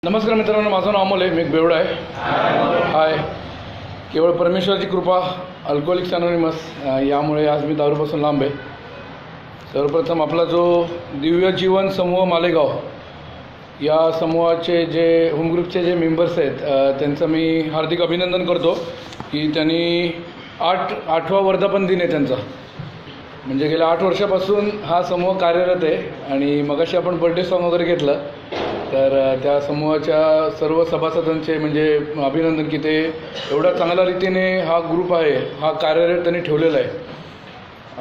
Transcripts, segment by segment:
नमस्कार मित्रांनो, माझं नाव अमोल आहे. मी एक बेवडा आहे. हाय. केवळ परमेश्वराची कृपा, अल्कोहोलिक्स अनोनिमस यामुळे आज मी दारूपासून लांब आहे. सर्वप्रथम आपला जो दिव्य जीवन समूह मालेगाव या समूहाचे जे होम ग्रुपचे जे मेंबर्स आहेत त्यांचं मी हार्दिक अभिनंदन करतो की त्यांनी आठवा वर्धापन दिन आहे त्यांचा. म्हणजे गेल्या 8 वर्षापासून हा समूह कार्यरत आहे. आणि मगाशी आपण बर्थडे सॉन्ग वगैरे घेतलं तर त्या समूहाच्या सर्व सभासदांचे म्हणजे अभिनंदन की ते एवढ्या चांगल्या रीतीने हा ग्रुप आहे, हा कार्यरत त्यांनी ठेवलेला आहे.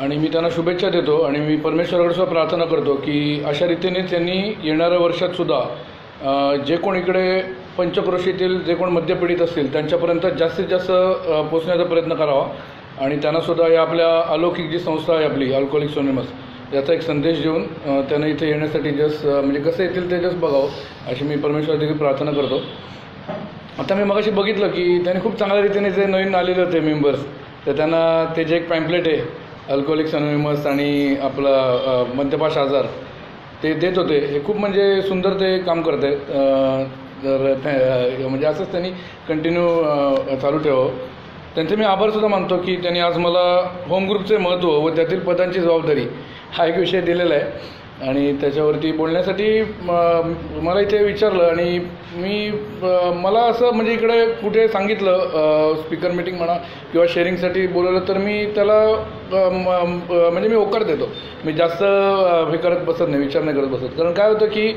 आणि मी त्यांना शुभेच्छा देतो आणि मी परमेश्वराकडे प्रार्थना करतो की अशा रीतीने त्यांनी येणाऱ्या वर्षातसुद्धा जे कोण इकडे पंचक्रोशीतील जे कोण मद्यपीडित असतील त्यांच्यापर्यंत जास्तीत जास्त पोचण्याचा प्रयत्न करावा. आणि त्यांनासुद्धा या आपल्या अलौकिक जी संस्था आहे आपली अल्कोहोलिक्स अनोनिमस याचा एक संदेश देऊन त्यांना इथे येण्यासाठी म्हणजे कसं येतील ते बघावं अशी मी परमेश्वरादेखील प्रार्थना करतो. आता मी मगाशी बघितलं की त्यांनी खूप चांगल्या रीतीने जे नवीन आलेले होते मेंबर्स तर त्यांना ते जे एक पॅम्पलेट आहे अल्कोहोलिक्स अनोनिमस आणि आपला मद्यपाश आजार ते देत होते. हे खूप म्हणजे सुंदर ते काम करत आहेत. तर म्हणजे असंच त्यांनी कंटिन्यू चालू ठेवावं. त्यांचे मी आभारसुद्धा मानतो की त्यांनी आज मला होम ग्रुपचे महत्त्व व त्यातील पदांची जबाबदारी हा एक विषय दिलेला आहे. आणि त्याच्यावरती बोलण्यासाठी मला इथे विचारलं आणि मला असं म्हणजे इकडे कुठे सांगितलं स्पीकर मीटिंग म्हणा किंवा शेअरिंगसाठी बोलवलं तर मी त्याला म्हणजे मी होकार देतो. मी जास्त हे करत बसत नाही, विचार नाही करत बसत. कारण काय होतं की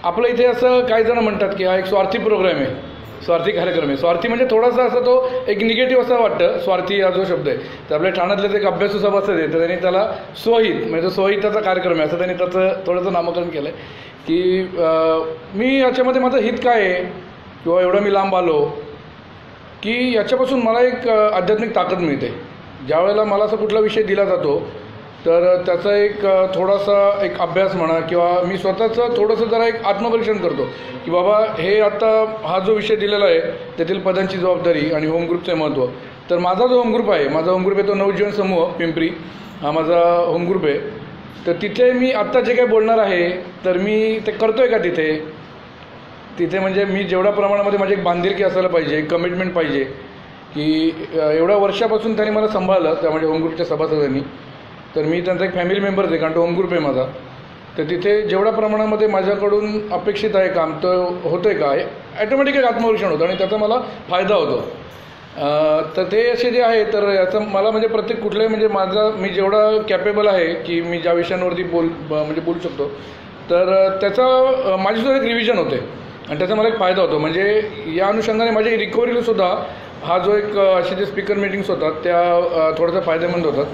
आपलं इथे असं काही जण म्हणतात की हा एक स्वार्थी प्रोग्राम आहे, स्वार्थी कार्यक्रम आहे. स्वार्थी म्हणजे थोडासा असं तो एक निगेटिव्ह असं वाटतं. स्वार्थी हा जो शब्द आहे तर आपल्या ठाण्यातलेच एक अभ्यासू सभासद आहे तर त्यांनी त्याला स्वहित म्हणजे स्वहिताचा कार्यक्रम आहे असं त्यांनी त्याचं थोडंसं नामकरण केलं आहे की मी याच्यामध्ये माझं हित काय आहे किंवा एवढं मी लांब आलो की याच्यापासून मला एक आध्यात्मिक ताकद मिळते. ज्या वेळेला मला असा कुठला विषय दिला जातो तर त्याचा एक थोडासा एक अभ्यास म्हणा किंवा मी स्वतःचं थोडंसं जरा एक आत्मपरीक्षण करतो की बाबा हे आता हा जो विषय दिलेला आहे त्यातील पदांची जबाबदारी आणि होम ग्रुपचे महत्त्व. तर माझा जो होम ग्रुप आहे तो नवजीवन समूह पिंपरी हा माझा होम ग्रुप आहे. तर तिथे मी आत्ता जे काही बोलणार आहे तर मी ते करतो आहे का तिथे म्हणजे मी जेवढ्या प्रमाणामध्ये माझी एक बांधिलकी असायला पाहिजे, कमिटमेंट पाहिजे की एवढ्या वर्षापासून त्यांनी मला सांभाळलं त्या म्हणजे होम ग्रुपच्या सभासदांनी. तर मी त्यांचा एक फॅमिली मेंबर आहे कारण तो होम ग्रुप आहे माझा. तर तिथे जेवढ्या प्रमाणामध्ये माझ्याकडून अपेक्षित आहे काम तर होतं आहे का ॲटोमॅटिक एक आत्मपरीक्षण होतं आणि त्याचा मला फायदा होतो. तर ते असे जे आहे तर याचं मला म्हणजे प्रत्येक कुठल्याही म्हणजे मी जेवढा कॅपेबल आहे की मी ज्या विषयांवरती बोलू शकतो तर त्याचा माझीसुद्धा एक रिव्हिजन होते आणि त्याचा मला एक फायदा होतो. म्हणजे या अनुषंगाने माझ्या रिकव्हरीलासुद्धा हा जो एक असे जे स्पीकर मीटिंग्स होतात त्या थोड्याशा फायदेमंद होतात.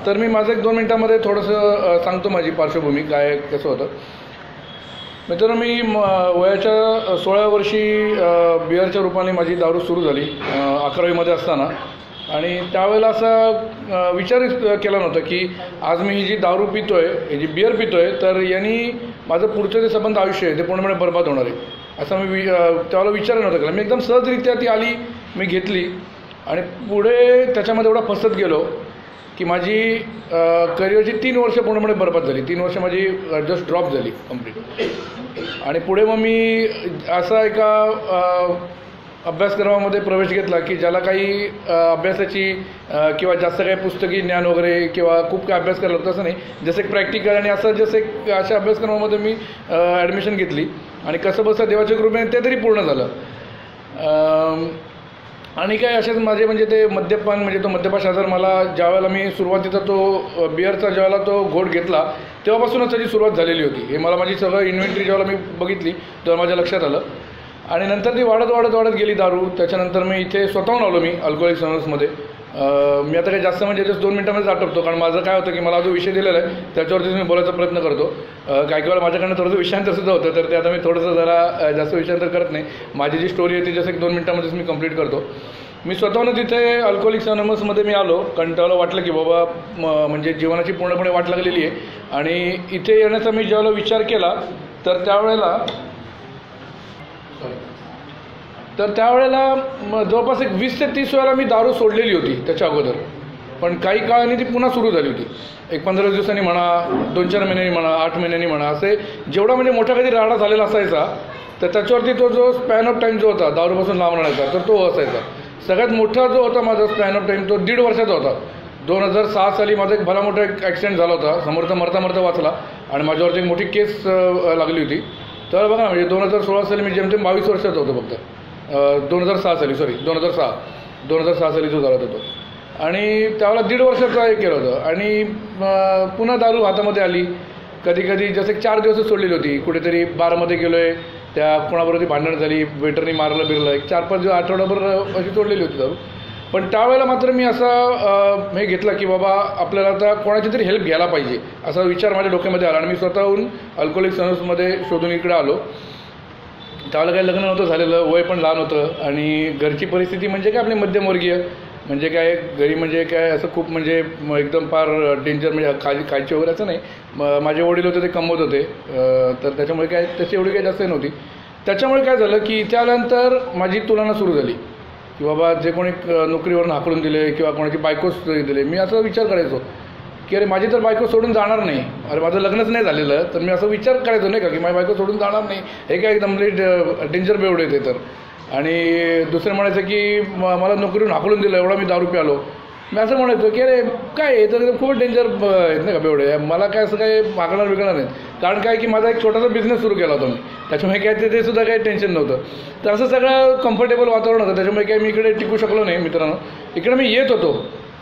तर मी माझं 1-2 मिनटामध्ये थोडंसं सांगतो माझी पार्श्वभूमी काय कसं होतं. मित्रांनो, मी वयाच्या 16व्या वर्षी बिअरच्या रूपाने माझी दारू सुरू झाली 11वीमध्ये असताना. आणि त्यावेळेला असा विचार केला नव्हता की आज मी ही जी दारू पितो आहे, ही जी बिअर पितो आहे तर यांनी माझं पुढचं जे संबंध आयुष्य आहे ते पूर्णपणे बरबाद होणार आहे असं मी त्यावेळेला विचार नव्हता केला. मी एकदम सहजरित्या ती आली, मी घेतली आणि पुढे त्याच्यामध्ये एवढा फसत गेलो की माझी करिअरची 3 वर्ष पूर्णपणे बरबाद झाली. 3 वर्ष माझी जस्ट ड्रॉप झाली कंप्लीट. आणि पुढे मग मी असा एका अभ्यासक्रमामध्ये प्रवेश घेतला की ज्याला काही अभ्यासाची किंवा जास्त काही पुस्तकी ज्ञान वगैरे किंवा खूप काही अभ्यास करायला होतं असं नाही. जसं एक प्रॅक्टिकल आणि असं जसं एक अशा अभ्यासक्रमामध्ये मी ॲडमिशन घेतली आणि कसं बसं देवाच्या कृपेने ते तरी पूर्ण झालं. आणि काय असेच माझे म्हणजे ते मद्यपान म्हणजे तो मद्यपाश आजार मला ज्यावेळेला मी सुरुवातीचा तो बिअरचा ज्यावेळेला तो घोट घेतला तेव्हापासूनच त्याची सुरुवात झालेली होती. हे मला माझी सगळं इन्व्हेंटरी ज्यावेळेला मी बघितली तेव्हा माझ्या लक्षात आलं. आणि नंतर ती वाढत गेली दारू. त्याच्यानंतर मी इथे स्वतःहून आलो मी अल्कोहोलिक्स अनोनिमसमध्ये. मी आता काही जास्त म्हणजे 2 मिनटामध्येच आटपतो कारण माझं काय होतं की मला जो विषय दिलेला आहे त्याच्यावरतीच मी बोलायचा प्रयत्न करतो. काही वेळा माझ्याकडनं थोडंसं विषयांतरसुद्धा होतं तर ते आता मी थोडंसं जरा जास्त विषयांतर करत नाही. माझी जी स्टोरी आहे ती जसं 2 मिनटामध्येच मी कंप्लीट करतो. मी स्वतःहून तिथे अल्कोहोलिक्स अनोनिमसमध्ये मी आलो कारण त्याला वाटलं की बाबा म्हणजे जीवनाची पूर्णपणे वाट लागलेली आहे. आणि इथे येण्याचा मी ज्यावेळेला विचार केला तर त्यावेळेला जवळपास एक 20 ते 30 वेळेला मी दारू सोडलेली होती त्याच्या अगोदर. पण काही काळाने ती पुन्हा सुरू झाली होती. एक 15 दिवसांनी म्हणा, 2-4 महिन्यांनी म्हणा, 8 महिन्यांनी म्हणा, असे जेवढा म्हणजे मोठा कधी राडा झालेला असायचा तर त्याच्यावरती तो जो स्पॅन ऑफ टाईम जो होता दारूपासून लांब राहण्याचा तर तो असायचा. सगळ्यात मोठा जो होता माझा स्पॅन ऑफ टाईम तो 1.5 वर्षाचा होता. 2006 साली माझा एक भला मोठा एक ॲक्सिडेंट झाला होता. समोरचा मरता वाचला आणि माझ्यावरती एक मोठी केस लागली होती. तर बघा ना, म्हणजे 2016 साली मी जेमतेम 22 वर्षाचा होतो फक्त. 2006 साली सॉरी 2006 साली जो झाला होता तो. आणि त्यावेळेला 1.5 वर्षाचा हे केलं होतं. आणि पुन्हा दारू हातामध्ये आली. कधी कधी जसं 4 दिवस सोडलेली होती. कुठेतरी बारमध्ये गेलो आहे, त्या कोणाबरोबर भांडण झाली, वेटरनी मारलं बिरलं, एक 4-5 दिवस आठवडाभर अशी सोडलेली होती दारू. पण त्यावेळेला मात्र मी असा हे घेतला की बाबा आपल्याला आता कोणाची तरी हेल्प घ्यायला पाहिजे असा विचार माझ्या डोक्यामध्ये आला. आणि मी स्वतःहून अल्कोहोलिक्स अनोनिमसमध्ये शोधून इकडे आलो. त्यावेळेला काही लग्न नव्हतं झालेलं, वय पण लहान होतं आणि घरची परिस्थिती म्हणजे काय आपली मध्यमवर्गीय, म्हणजे काय घरी म्हणजे काय असं खूप म्हणजे एकदम फार डेंजर म्हणजे खायची वगैरे असं नाही. माझे वडील होते ते कमवत होते, तर त्याच्यामुळे काय तशी एवढी काही जास्त नव्हती. त्याच्यामुळे काय झालं की त्यानंतर माझी तुलना सुरू झाली की बाबा जे कोणी नोकरीवरून हाकलून दिले किंवा कोणाची बायकोच दिले, मी असा विचार करायचो की अरे माझी तर बायको सोडून जाणार नाही. अरे माझं लग्नच नाही झालेलं, तर मी असं विचार करायचो नाही का की माझी बायको सोडून जाणार नाही, हे काय एकदम डेंजर बेवड येते तर. आणि दुसरं म्हणायचं की मला नोकरीवरून हाकलून दिलं, एवढा मी दारू प्यालो. मी असं म्हणायचो की अरे काय हे तर खूप डेंजर आहेत नाही का बेवडे, मला काय असं काही मागणार बिगणार नाही. कारण काय की माझा एक छोटासा बिझनेस सुरू केला होता मी, त्याच्यामुळे काय ते सुद्धा काही टेन्शन नव्हतं. तर असं सगळं कम्फर्टेबल वातावरण होतं, त्याच्यामुळे काही मी इकडे टिकू शकलो नाही मित्रांनो. इकडे मी येत होतो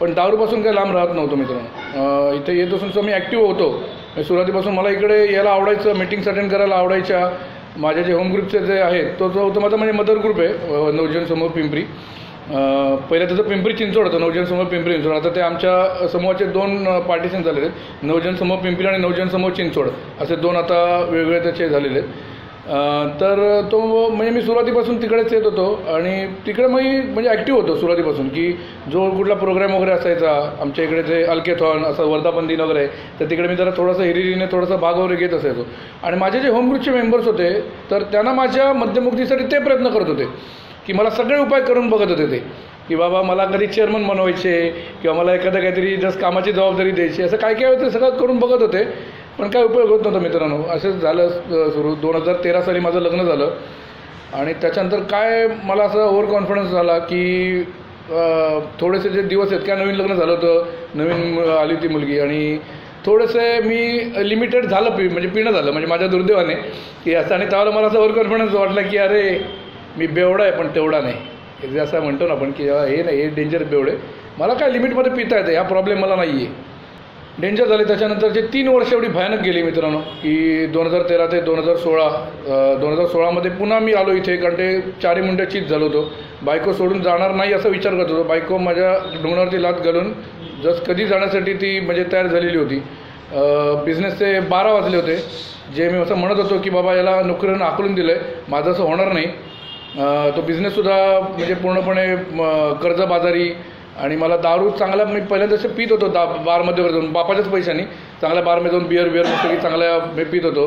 पण दारूपासून काही लांब राहत नव्हतो मित्रांनो. इथे येत असून सो मी ॲक्टिव्ह होतो. सुरुवातीपासून मला इकडे यायला आवडायचं, मीटिंग्स अटेंड करायला आवडायच्या. माझे जे होम ग्रुपचे जे आहेत तो जो माझा म्हणजे मदर ग्रुप आहे नवजीवन समूह पिंपरी. पहिलं त्याचं पिंपरी चिंचवड होतं, नवजीवन समूह पिंपरी चिंचवड. आता ते आमच्या समूहाचे 2 पार्टिशन झालेले आहेत, नवजीवन समूह पिंपरी आणि नवजीवन समूह चिंचवड असे 2 आता वेगवेगळे त्याचे झालेले आहेत. तर तो म्हणजे मी सुरुवातीपासून तिकडेच येत होतो आणि तिकडे मी म्हणजे ॲक्टिव्ह होतो सुरुवातीपासून की जो कुठला प्रोग्राम वगैरे असायचा आमच्या इकडे जे अल्केथॉन असं वर्धापन दिन वगैरे, तर तिकडे मी जरा थोडंसं हिरिरीने थोडासा भाग वगैरे घेत असायचो. आणि माझे जे होम ग्रुपचे मेंबर्स होते तर त्यांना माझ्या मध्यमुक्तीसाठी ते प्रयत्न करत होते की मला सगळे उपाय करून बघत होते ते की बाबा मला कधी चेअरमन बनवायचे किंवा मला एखादं काहीतरी जस्ट कामाची जबाबदारी द्यायची, असं काय काय होतं सगळं करून बघत होते पण काय उपयोग होत नव्हता मित्रांनो. असंच झालं सुरू. 2013 साली माझं लग्न झालं आणि त्याच्यानंतर काय मला असं ओव्हर कॉन्फिडन्स झाला की थोडेसे जे दिवस आहेत, काय नवीन लग्न झालं होतं, नवीन आली होती मुलगी आणि थोडेसे मी लिमिटेड झालं म्हणजे पिणं झालं म्हणजे माझ्या दुर्दैवाने की असं. आणि त्यावेळेला मला असं ओव्हर कॉन्फिडन्स वाटला की अरे मी बेवडा आहे पण तेवढा नाही, जे असं म्हणतो ना आपण की हे नाही, हे डेंजर बेवडे, मला काय लिमिटमध्ये पिता येतं, हा प्रॉब्लेम मला नाही आहे. डेंजर झाले. त्याच्यानंतरचे 3 वर्ष एवढी भयानक गेली मित्रांनो की 2013 ते 2016मध्ये पुन्हा मी आलो इथे, कारण ते 4 मुंड्या चीज झालो होतो. बायको सोडून जाणार नाही असा विचार करत होतो. बायको माझ्या ढोंगणावरती लात घालून जस्ट कधी जाण्यासाठी ती म्हणजे तयार झालेली होती. बिझनेसचे 12 वाजले होते, जे मी असं म्हणत होतो की बाबा याला नोकरीनं हाकलून दिलं आहे, माझं असं होणार नाही. तो बिझनेससुद्धा म्हणजे पूर्णपणे कर्जबाजारी आणि मला दारू चांगला मी पहिल्यांदा असं पित होतो बारमध्ये वगैरे जाऊन बापाच्याच पैशाने चांगल्या बारमध्ये जाऊन बिअर मस्त की चांगल्या मी पित होतो.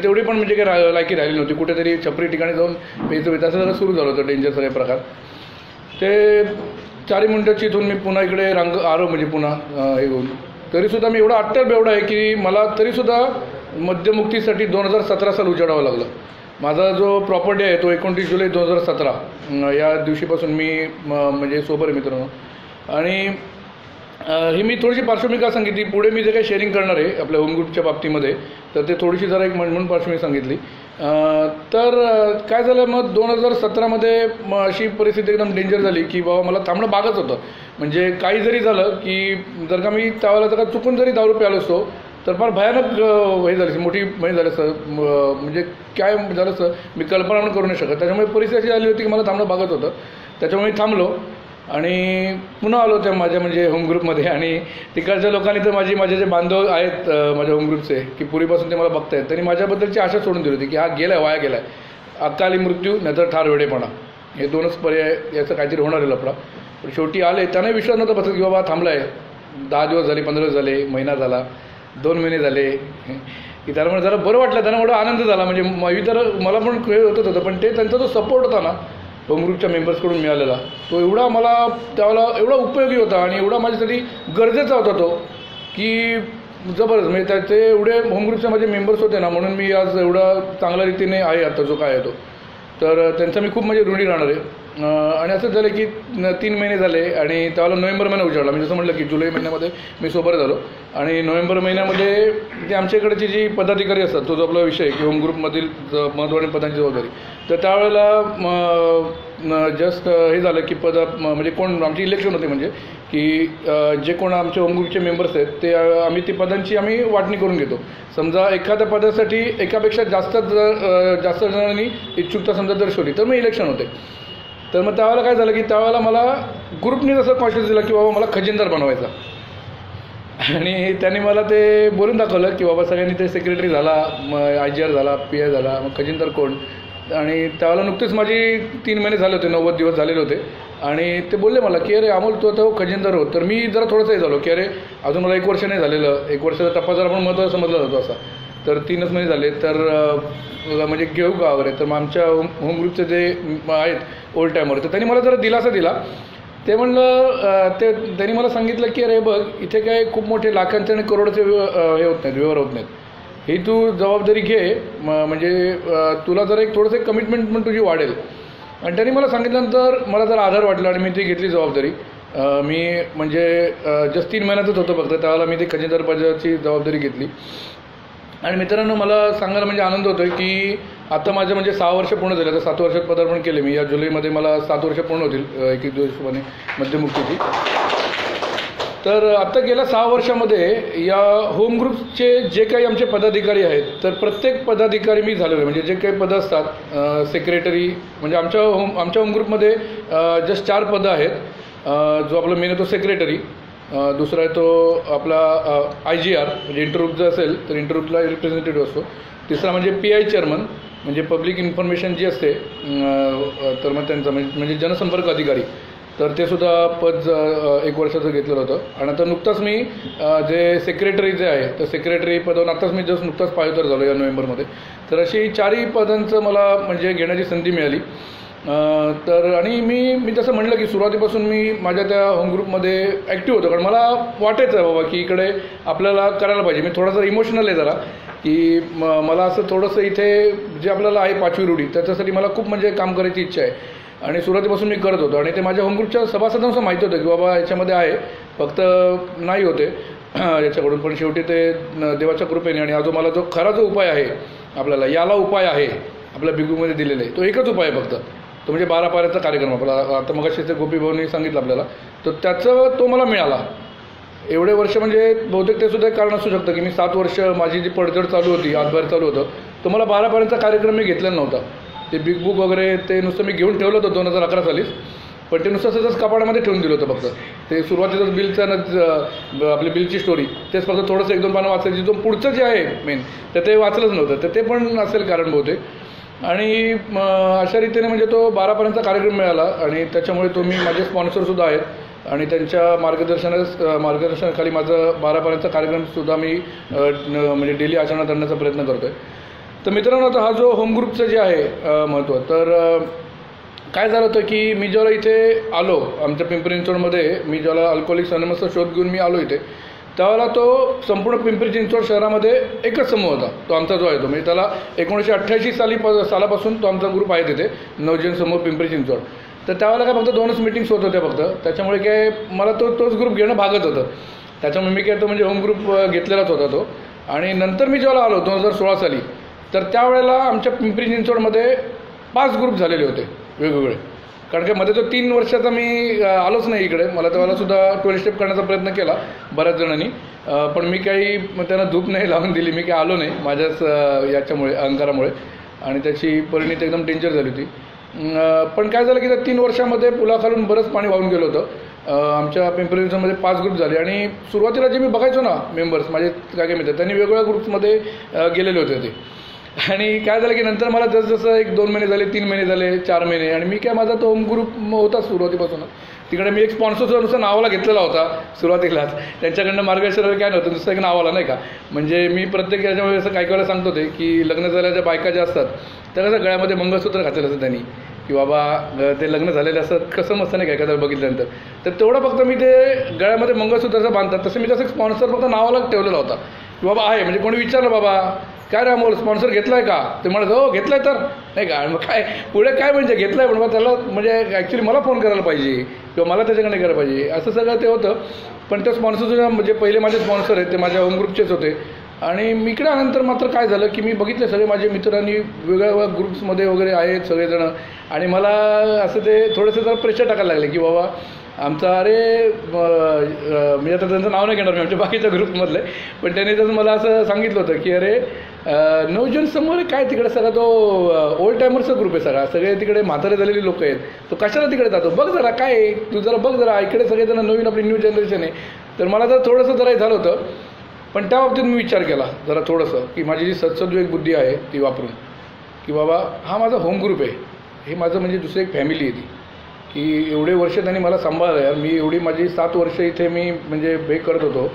तेवढी पण म्हणजे काही लायकी राहिली नव्हती. कुठेतरी छपरी ठिकाणी जाऊन प्यायचं असं सगळं सुरू झालं होतं डेंजर सगळे प्रकार. ते 4 मिनिटाची इथून मी पुन्हा इकडे आलो म्हणजे पुन्हा हे होऊन. तरीसुद्धा मी एवढा अट्टर बेवडा आहे की मला तरीसुद्धा मध्यमुक्तीसाठी 2017 साल उजाडावं लागलं. माझा जो प्रॉपर्टी आहे तो 29 जुलै 2017 या दिवशीपासून मी म्हणजे सोबर आहे मित्रांनो. आणि ही मी थोडीशी पार्श्वभूमी का सांगितली, पुढे मी जे काही शेअरिंग करणार आहे आपल्या होम ग्रुपच्या बाबतीमध्ये, तर ते थोडीशी जरा एक म्हणून पार्श्वभूमी सांगितली. तर काय झालं मग 2017मध्ये अशी परिस्थिती एकदम डेंजर झाली की बाबा मला थांबणं भागच होतं. म्हणजे काही जरी झालं की जर का मी त्यावेळेला जर का चुकून जरी दारू प्यालो असतो तर फार भयानक हे झालं, मोठी हे झालं असं, म्हणजे काय झालं असं मी कल्पना पण करू नाही शकत. त्याच्यामुळे परिस्थिती अशी झाली होती की मला थांबणं भागत होतं. त्याच्यामुळे मी थांबलो आणि पुन्हा आलो त्या माझ्या म्हणजे होम ग्रुपमध्ये. आणि तिकडच्या लोकांनी तर माझे जे बांधव आहेत माझ्या होम ग्रुपचे की पूर्वीपासून ते मला बघतायत, त्यांनी माझ्याबद्दलची आशा सोडून दिली होती की हा गेला आहे, वाया गेला आहे, अकाली मृत्यू नाहीतर ठार वेडेपणा, हे 2च पर्याय, याचं काहीतरी होणार आहे लफडा. पण शेवटी आले, त्यांना विश्वास नव्हता बसत की बाबा थांबला आहे, 10 दिवस झाले, 15 दिवस झाले, महिना झाला, 2 महिने झाले की त्याला म्हणजे जरा बरं वाटलं, त्यांना एवढा आनंद झाला. म्हणजे मी तर मला पण खेळ होतच होतं, पण ते त्यांचा जो सपोर्ट होता ना होम ग्रुपच्या मेंबर्सकडून मिळालेला, तो एवढा मला त्यावेळेला एवढा उपयोगी होता आणि एवढा माझ्यासाठी गरजेचा होता तो की जबरदस्त म्हणजे ते एवढे होम ग्रुपचे माझे मेंबर्स होते ना, म्हणून मी आज एवढा चांगल्या रीतीने आहे आता जो काय आहे तो. तर त्यांचा मी खूप म्हणजे ऋणी राहणार आहे. आणि असंच झालं की 3 महिने झाले आणि त्यावेळेला नोव्हेंबर महिना उजाडला. मी जसं म्हटलं की जुलै महिन्यामध्ये मी सोबत झालो आणि नोव्हेंबर महिन्यामध्ये ते आमच्या इकडची जी पदाधिकारी असतात, तो जो आपला विषय की होम ग्रुपमधील महत्त्वाची पदांची जबाबदारी, तर त्यावेळेला जस्ट हे झालं की म्हणजे कोण आमची इलेक्शन होते, म्हणजे की जे कोण आमचे होम ग्रुपचे मेंबर्स आहेत ते आम्ही ती पदांची वाटणी करून घेतो. समजा एखाद्या पदासाठी एकापेक्षा जास्त जणांनी इच्छुकता समजा दर्शवली तर मग इलेक्शन होते. तर मग त्यावेळेला काय झालं की त्यावेळेला मला ग्रुपने जसं कॉन्शियस दिला की बाबा मला खजिनदार बनवायचा, आणि त्यांनी मला ते बोलून दाखवलं की बाबा सगळ्यांनी ते सेक्रेटरी झाला, मग IGR झाला, PI झाला, मग खजिनदार कोण. आणि त्यावेळेला नुकतेच माझी 3 महिने झाले होते, 90 दिवस झालेले होते. आणि ते बोलले मला की अरे अमोल तू आता खजिनदार होत. तर मी जरा थोडंसं हे झालो की अरे अजून मला 1 वर्ष नाही झालेलं, 1 वर्षाचा टप्पा जरा पण महत्त्वाचा समजला जातो असा. तर 3च महिने झाले तर म्हणजे घेऊ का वगैरे. तर मग आमच्या होम ग्रुपचे जे आहेत ओल्ड टायमर, तर त्यांनी मला जरा दिलासा दिला. ते म्हणलं त्यांनी मला सांगितलं की अरे बघ इथे काय खूप मोठे लाखांचे आणि करोडचे हे होत नाहीत, व्यवहार होत नाहीत, ही तू जबाबदारी घे, म्हणजे तुला जरा एक थोडंसं कमिटमेंट पण तुझी वाढेल. आणि त्यांनी मला सांगितल्यानंतर मला जरा आधार वाटला आणि मी ती घेतली जबाबदारी. मी म्हणजे जस्ट 3 महिन्यातच होतं फक्त, त्यावेळेला मी ती खजिनदार पदाची जबाबदारी घेतली. आणि मित्रांनो मला सांगायला म्हणजे आनंद होतो आहे की आता माझं म्हणजे 6 वर्ष पूर्ण झाले. आता 7 वर्षात पदार्पण केले मी. या जुलैमध्ये मला 7 वर्ष पूर्ण होतील एक दिवसाने मध्यमुक्तीची. तर आता गेल्या 6 वर्षामध्ये या होम ग्रुपचे जे काही आमचे पदाधिकारी आहेत, तर प्रत्येक पदाधिकारी मी झालेलो आहे. म्हणजे जे काही पदं असतात सेक्रेटरी, म्हणजे आमच्या होम ग्रुपमध्ये जस्ट 4 पदं आहेत. जो आपला मेन आहे तो सेक्रेटरी, दुसरा आहे तो आपला IGR म्हणजे इंटरग्रुप जर असेल तर इंटरग्रुपला रिप्रेझेंटेटिव्ह असतो. तिसरा म्हणजे PI चेअरमन म्हणजे पब्लिक इन्फॉर्मेशन जी असते, तर मग त्यांचा म्हणजे जनसंपर्क अधिकारी, तर ते सुद्धा पद 1 वर्षाचं घेतलेलं होतं. आणि आता नुकताच मी जे सेक्रेटरी जे आहे तर सेक्रेटरी पदावरून आत्ताच मी जस्ट नुकताच पायउतार झालो या नोव्हेंबरमध्ये. तर अशी 4ही पदांचं मला म्हणजे घेण्याची संधी मिळाली. तर आणि मी जसं म्हटलं की सुरुवातीपासून मी माझ्या त्या होम ग्रुपमध्ये ॲक्टिव्ह होतो, कारण मला वाटायचं बाबा की इकडे आपल्याला करायला पाहिजे. मी थोडासा इमोशनल आहे जरा की मला असं थोडंसं इथे जे आपल्याला आहे 5वी रूढी, त्याच्यासाठी मला खूप म्हणजे काम करायची इच्छा आहे. आणि सुरुवातीपासून मी करत होतो आणि ते माझ्या होम ग्रुपच्या सभासदांना माहिती होतं की बाबा याच्यामध्ये आहे, फक्त नाही होते याच्याकडून. पण शेवटी ते देवाच्या कृपेने आणि जो मला खरा जो उपाय आहे आपल्याला, याला उपाय आहे आपल्या बिगूमध्ये दिलेला आहे, तो एकच उपाय आहे फक्त, तो म्हणजे 12 पाऱ्याचा कार्यक्रम आपला. आता मगाशी ते गोपी भाऊंनी सांगितलं आपल्याला, तर तो मला मिळाला. एवढे वर्ष म्हणजे बहुतेक ते सुद्धा एक कारण असू शकतं की मी 7 वर्ष माझी जी पडझड चालू होती, हातभार चालू होतं, तो मला 12 पाऱ्याचा कार्यक्रम मी घेतलेला नव्हता. ते बिग बुक वगैरे ते नुसतं मी घेऊन ठेवलं होतं 2011 सालीच, पण ते नुसतं सतत कपाडामध्ये ठेवून दिलं होतं फक्त. ते सुरुवातीचं बिलचं आपली बिलची स्टोरी तेच फक्त थोडंसं 1-2 पानं वाचायची. जो पुढचं जे आहे मेन तर ते वाचलंच नव्हतं, तर ते पण असेल कारण बहुतेक. आणि अशा रीतीने म्हणजे तो 12 पाऱ्यांचा कार्यक्रम मिळाला आणि त्याच्यामुळे तो मी माझे स्पॉन्सरसुद्धा आहेत आणि त्यांच्या मार्गदर्शनाखाली माझं 12 पाऱ्यांचा कार्यक्रमसुद्धा मी म्हणजे डेली आचरणात आणण्याचा प्रयत्न करतो आहे. तर मित्रांनो आता हा जो होम ग्रुपचं जे आहे महत्त्व, तर काय झालं होतं की मी जेव्हा इथे आलो आमच्या पिंपरी चिंचवडमध्ये, मी जेव्हा अल्कोहोलिक्स अनोनिमसचा शोध घेऊन मी आलो इथे, त्यावेळेला तो संपूर्ण पिंपरी चिंचवड शहरामध्ये एकच समूह होता, तो आमचा जो आहे तो. म्हणजे त्याला 1988 सालापासून तो आमचा ग्रुप आहे तिथे, नवजीवन समूह पिंपरी चिंचवड. तर त्यावेळेला काय फक्त 2च मीटिंग्स होत होत्या फक्त, त्याच्यामुळे काय मला तोच ग्रुप घेणं भागत होतं. त्याच्यामुळे मी काय तो म्हणजे होम ग्रुप घेतलेलाच होता तो. आणि नंतर मी जेव्हा आलो 2016 साली, तर त्यावेळेला आमच्या पिंपरी चिंचवडमध्ये 5 ग्रुप झालेले होते वेगवेगळे. कारण की मध्ये तो 3 वर्षाचा मी आलोच नाही इकडे. मला त्यावेळेलासुद्धा 12 स्टेप करण्याचा प्रयत्न केला बऱ्याच जणांनी, पण मी काही त्यांना धूप नाही लावून दिली, मी काही आलो नाही माझ्याच याच्यामुळे, अहंकारामुळे, आणि त्याची परिणिती एकदम डेंजर झाली होती. पण काय झालं की त्या 3 वर्षामध्ये पुलाखालून बरंच पाणी वाहून गेलं होतं. आमच्या पिंपरी चिंचवडमध्ये 5 ग्रुप झाले आणि सुरुवातीला जे मी बघायचो ना मेंबर्स माझे काय मित्र, त्यांनी वेगवेगळ्या ग्रुप्समध्ये गेलेले होते ते. आणि काय झालं की नंतर मला जसं 1-2 महिने झाले, 3 महिने झाले, 4 महिने, आणि मी काय माझा तो होम ग्रुप होता सुरुवातीपासून. तिकडे मी एक स्पॉन्सरसुद्धा नुसतं नावाला घेतलेला होता सुरुवातीलाच, त्यांच्याकडनं मार्गदर्शन काय नव्हतं, नुसतं एक नावाला नाही का. म्हणजे मी प्रत्येक याच्यामध्ये असं काही वेळेला सांगतो ते की लग्न झालेल्या ज्या बायका ज्या असतात त्या कसं गळ्यामध्ये मंगळसूत्र घातलेलं असतं त्यांनी, की बाबा ते लग्न झालेलं असं कसं मस्त नाही का एखाद्या बघितल्यानंतर. तर तेवढं फक्त मी ते गळ्यामध्ये मंगळसूत्र बांधतात तसं मी तसं स्पॉन्सर फक्त नावाला ठेवलेला होता की बाबा आहे. म्हणजे कोणी विचारलं बाबा काय रे अमोल स्पॉन्सर घेतला आहे का, ते म्हणत हो घेतला आहे तर नाही का. मग काय पुढे काय म्हणजे घेतलं आहे पण मग त्याला म्हणजे ॲक्च्युली मला फोन करायला पाहिजे किंवा मला त्याच्याकडे करायला पाहिजे असं सगळं ते होतं. पण त्या स्पॉन्सरचे म्हणजे पहिले माझे स्पॉन्सर आहेत ते माझ्या होम ग्रुपचेच होते. आणि मी इकडे आल्यानंतर मात्र काय झालं की मी बघितले सगळे माझे मित्रांनी वेगवेगळ्या ग्रुप्समध्ये वगैरे आहेत सगळेजणं. आणि मला असं ते थोडंसं जरा प्रेशर टाकायला लागले की बाबा आमचा अरे मी आता त्यांचं नाव नाही घेणार मी आमच्या बाकीच्या ग्रुपमधले. पण त्यांनी तसं मला असं सांगितलं होतं की अरे नवजन समोर काय तिकडे सगळा तो ओल्ड टायमर्सचा ग्रुप आहे सगळे तिकडे म्हातारे झालेली लोक आहेत. तो कशाला तिकडे जातो बघ जरा काय आहे तू जरा बघ जरा इकडे सगळेजण नवीन आपली न्यू जनरेशन आहे. तर मला जर थोडंसं जरा झालं होतं. पण त्या बाबतीत मी विचार केला जरा थोडंसं की माझी जी सद्सद्विवेक बुद्धी आहे ती वापरून की बाबा हा माझा होम ग्रुप आहे, हे माझं म्हणजे दुसरी एक फॅमिली आहे ती की एवढे वर्ष त्यांनी मला सांभाळलं यार. मी एवढी माझी 7 वर्ष इथे मी म्हणजे हे करत होतो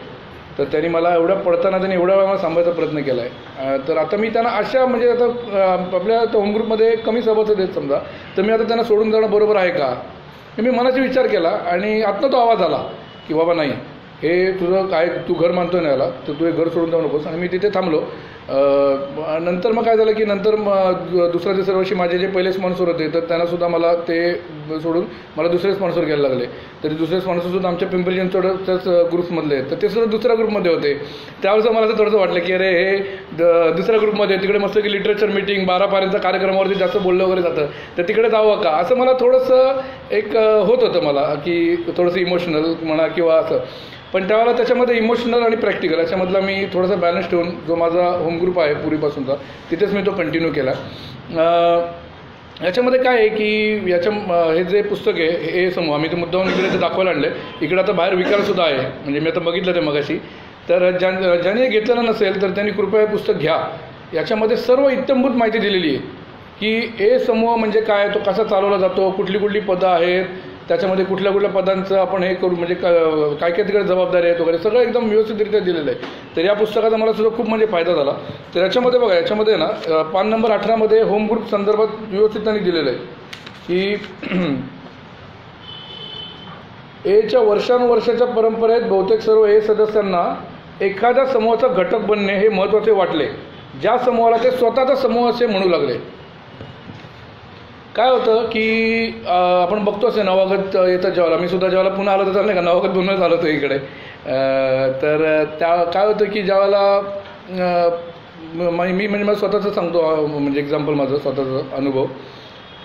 तर त्यांनी मला एवढ्या पडताना त्यांनी एवढ्या वेळा मला सांभाळायचा प्रयत्न केला आहे. तर आता मी त्यांना अशा म्हणजे आता आपल्या होम ग्रुपमध्ये कमी सभासद आहेत समजा तर मी आता त्यांना सोडून जाणं बरोबर आहे का हे मी मनाचा विचार केला. आणि आत्ता तो आवाज आला की बाबा नाही हे तुझं काय तू घर मानतो नाही आला तर तू हे घर सोडून जाऊ नकोस. आणि मी तिथे थांबलो. नंतर मग काय झालं की नंतर दुसऱ्या तिसऱ्या वर्षी माझे जे पहिले स्पॉन्सर होते तर त्यांनासुद्धा मला ते सोडून मला दुसरे स्पॉन्सर घ्यायला लागले. तरी दुसरे स्पॉन्सरसुद्धा आमच्या पिंपरी चिंचवडच्याच ग्रुपमधले तर ते सुद्धा दुसऱ्या ग्रुपमध्ये होते. त्यावेळेस मला असं थोडंसं वाटलं की अरे हे दुसऱ्या ग्रुपमध्ये तिकडे मस्त की लिटरेचर मीटिंग 12 कार्यक्रमावरती जास्त बोललं वगैरे जातं तर तिकडे जावं का असं मला थोडंसं एक होत होतं मला की थोडंसं इमोशनल म्हणा किंवा असं. पण त्यावेळेला त्याच्यामध्ये इमोशनल आणि प्रॅक्टिकल याच्यामधला मी थोडासा बॅलन्स ठेवून जो माझा होम ग्रुप आहे पूर्वीपासूनचा तिथेच मी तो कंटिन्यू केला. याच्यामध्ये काय आहे की हे जे पुस्तक आहे हे समूह आम्ही ते मुद्दाहून इकडे ते दाखवायला आणलं आहे. इकडे आता बाहेर विकायलासुद्धा आहे म्हणजे मी आता बघितलं ते मगाशी. तर ज्याने घेतलेलं नसेल तर त्यांनी कृपया हे पुस्तक घ्या. याच्यामध्ये सर्व इत्थंभूत माहिती दिलेली आहे की हे समूह म्हणजे काय, तो कसा चालवला जातो, कुठली कुठली पदं आहेत, त्याच्यामध्ये कुठल्या कुठल्या पदांचं आपण हे करू म्हणजे काय काय तिकडे जबाबदारी आहेत वगैरे सगळं एकदम व्यवस्थितरित्या दिलेलं आहे. तर या पुस्तकाचा मला सुद्धा खूप म्हणजे फायदा झाला. तर याच्यामध्ये बघा याच्यामध्ये ना पान नंबर 18 होम ग्रुप संदर्भात व्यवस्थित त्यांनी दिलेलं आहे की एच्या वर्षानुवर्षाच्या परंपरेत बहुतेक सर्व ए सदस्यांना एखाद्या समूहाचा घटक बनणे हे महत्त्वाचे वाटले. ज्या समूहाला ते स्वतःचा समूह असे म्हणू लागले. काय होतं की आपण बघतो असे नवागत येतं जेवायला मी सुद्धा जेवायला पुन्हा आलो तर नाही का नवागत बनवूनच आलो होतो इकडे. तर त्या काय होतं की ज्यावेळेला मी म्हणजे मला स्वतःचं सांगतो म्हणजे एक्झाम्पल माझं स्वतःचा अनुभव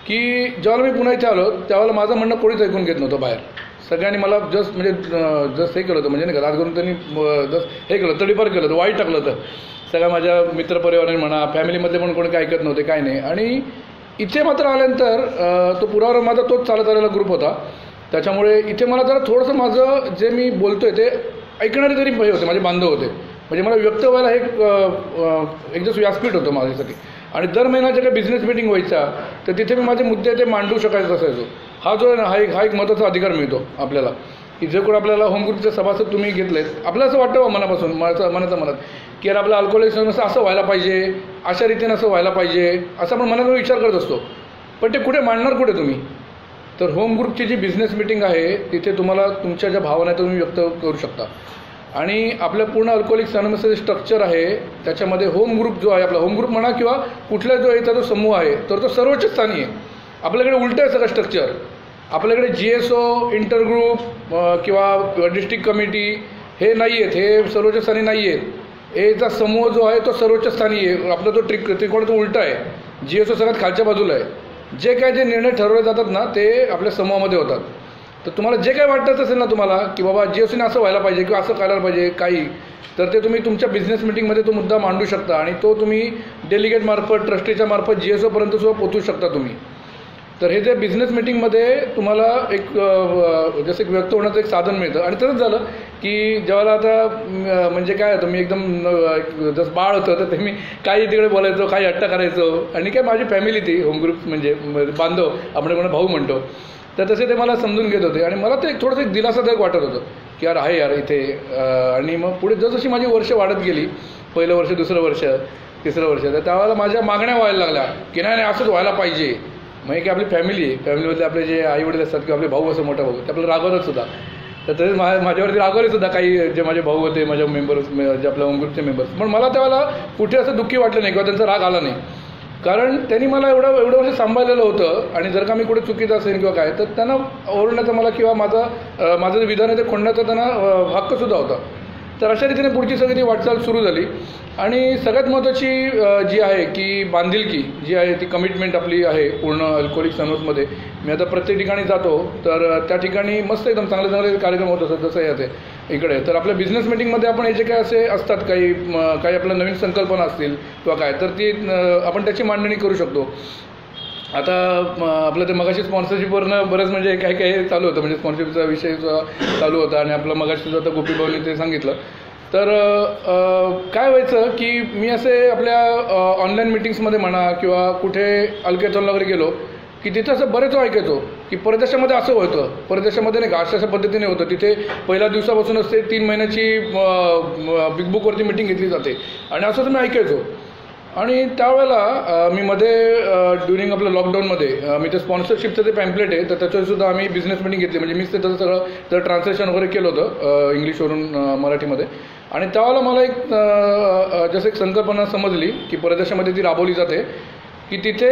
की ज्यावेळेला मी पुन्हा इथे आलो त्यावेळेला माझं म्हणणं कोणीच ऐकून घेत नव्हतं बाहेर. सगळ्यांनी मला जस्ट हे केलं होतं म्हणजे नाही का राज करून त्यांनी जस्ट हे केलं तडीपार केलं होतं वाईट टाकलं होतं. सगळ्या माझ्या मित्रपरिवाराने म्हणा फॅमिलीमधले पण कोणी काय ऐकत नव्हते काय नाही. आणि इथे मात्र आल्यानंतर तो पुरावर माझा तोच चालत आलेला ग्रुप होता. त्याच्यामुळे इथे मला जरा थोडंसं माझं जे मी बोलतो आहे ते ऐकणारे तरी हे होते माझे बांधव होते. म्हणजे मला व्यक्त व्हायला हे एक दिवस व्यासपीठ होतं माझ्यासाठी. आणि दर महिन्याच्या काही बिझनेस मीटिंग व्हायच्या तर तिथे मी माझे मुद्दे ते मांडू शकायचं असायचो. हा जो आहे ना हा एक महत्त्वाचा अधिकार मिळतो आपल्याला की जे कोण आपल्याला होम ग्रुपचे सभासद तुम्ही घेतलेत आपल्याला असं वाटतं मनापासून मनाच्या मनात की यार आपलं अल्कोहोलिझम असं व्हायला पाहिजे अशा रीतीने असं व्हायला पाहिजे असं आपण मनातून विचार करत असतो. पण ते कुठे मांडणार कुठे तुम्ही. तर होम ग्रुपची जी बिझनेस मीटिंग आहे तिथे तुम्हाला तुमच्या ज्या भावना तुम्ही व्यक्त करू शकता. आणि आपल्या पूर्ण अल्कोहोलिक्स अनॉनिमसचं जे स्ट्रक्चर आहे त्याच्यामध्ये होम ग्रुप जो आहे आपला होम ग्रुप म्हणा किंवा कुठला जो याचा जो समूह आहे तर तो सर्वोच्च स्थानी आहे. आपल्याकडे उलटं आहे सगळं स्ट्रक्चर. आपल्याकडे GSO इंटरग्रुप किंवा डिस्ट्रिक्ट कमिटी हे नाही आहेत, हे सर्वोच्च स्थानी नाही आहेत. याचा समूह जो आहे तो सर्वोच्च स्थानी आहे. आपला जो त्रिकोण तो उलटा आहे. GSO सगळ्यात खालच्या बाजूला आहे. जे काय जे निर्णय ठरवले जातात ना ते आपल्या समूहामध्ये होतात. तर तुम्हाला जे काय वाटत असेल ना तुम्हाला की बाबा GSOने असं व्हायला पाहिजे किंवा असं करायला पाहिजे काही तर ते तुम्ही तुमच्या बिझनेस मीटिंगमध्ये तो मुद्दा मांडू शकता आणि तो तुम्ही डेलिगेट मार्फत ट्रस्टीच्या मार्फत GSOपर्यंत सुद्धा पोहोचू शकता तुम्ही. तर हे जे बिझनेस मीटिंगमध्ये तुम्हाला एक जसं एक व्यक्त होण्याचं एक साधन मिळतं. आणि तसंच झालं की ज्यावेळेला आता म्हणजे काय होतं मी एकदम जसं बाळ होतं तर ते मी काही तिकडे बोलायचो काही हट्टा करायचो. आणि काय माझी फॅमिली ती होम ग्रुप म्हणजे बांधव आपण कोणा भाऊ म्हणतो तर तसे ते मला समजून घेत होते. आणि मला ते एक थोडंसं एक दिलासादायक वाटत होतं की यार आहे यार इथे. आणि मग पुढे जसजशी माझी वर्ष वाढत गेली पहिलं वर्ष दुसरं वर्ष तिसरं वर्ष तर त्यावेळेला माझ्या मागण्या व्हायला लागल्या की नाही असंच व्हायला पाहिजे. मग एक आपली फॅमिली आहे, फॅमिलीमधले आपले जे आई वडील असतात किंवा आपले भाऊ असं मोठा भाऊ ते आपल्याला रागवतात सुद्धा. तर तसेच माझ्यावरती रागवले सुद्धा काही जे माझे भाऊ होते, माझ्या मेंबर्स, जे आपल्या होम ग्रुपचे मेंबर्स. पण मला त्यावेळेला कुठे असं दुःखी वाटलं नाही किंवा त्यांचा राग आला नाही, कारण त्यांनी मला एवढं वर्ष सांभाळलेलं होतं. आणि जर का मी कुठे चुकीचं असेल किंवा काय, तर त्यांना ओरडण्याचा मला किंवा माझं जे विधान आहे ते खोडण्याचा त्यांना हक्कसुद्धा होता. तर अशा रीतीने पुढची सगळी ती वाटचाल सुरू झाली. आणि सगळ्यात महत्त्वाची जी आहे की बांधिलकी जी आहे, ती कमिटमेंट आपली आहे पूर्ण अल्कोहोलिक्स अनोनमसमध्ये. मी आता प्रत्येक ठिकाणी जातो तर त्या ठिकाणी मस्त एकदम चांगले चांगले कार्यक्रम होत असतात. जसं याचे इकडे तर आपल्या बिझनेस मीटिंगमध्ये आपण हे जे काय असे असतात काही आपल्या नवीन संकल्पना असतील किंवा काय, तर ती आपण त्याची मांडणी करू शकतो. आता आपलं ते मगाशी स्पॉन्सरशिपवरनं बरंच म्हणजे काय काय चालू होतं, म्हणजे स्पॉन्सरशिपचा विषय चालू होता. आणि आपलं मगाशी सुद्धा आता गोपी भाऊनी ते सांगितलं. तर काय व्हायचं की मी असे आपल्या ऑनलाईन मिटिंग्समध्ये म्हणा किंवा कुठे हलक्यातून वगैरे गेलो की तिथं असं बरेच ऐकायचो की परदेशामध्ये असं होतं, परदेशामध्ये नाही का अशा पद्धतीने होतं. तिथे पहिल्या दिवसापासूनच ते 3 महिन्याची बिग बुकवरती मिटिंग घेतली जाते आणि असंच मी ऐकायचो. आणि त्यावेळेला मी मध्ये ड्युरिंग आपलं लॉकडाऊनमध्ये मी ते स्पॉन्सरशिपचं ते पॅम्पलेट आहे तर त्याच्यावरसुद्धा आम्ही बिझनेस मिटिंग घेतली. म्हणजे मीच ते त्याचं सगळं तर ट्रान्सलेशन वगैरे केलं होतं इंग्लिशवरून मराठीमध्ये. आणि त्यावेळेला मला एक जसं एक संकल्पना समजली की परदेशामध्ये ती राबवली जाते की तिथे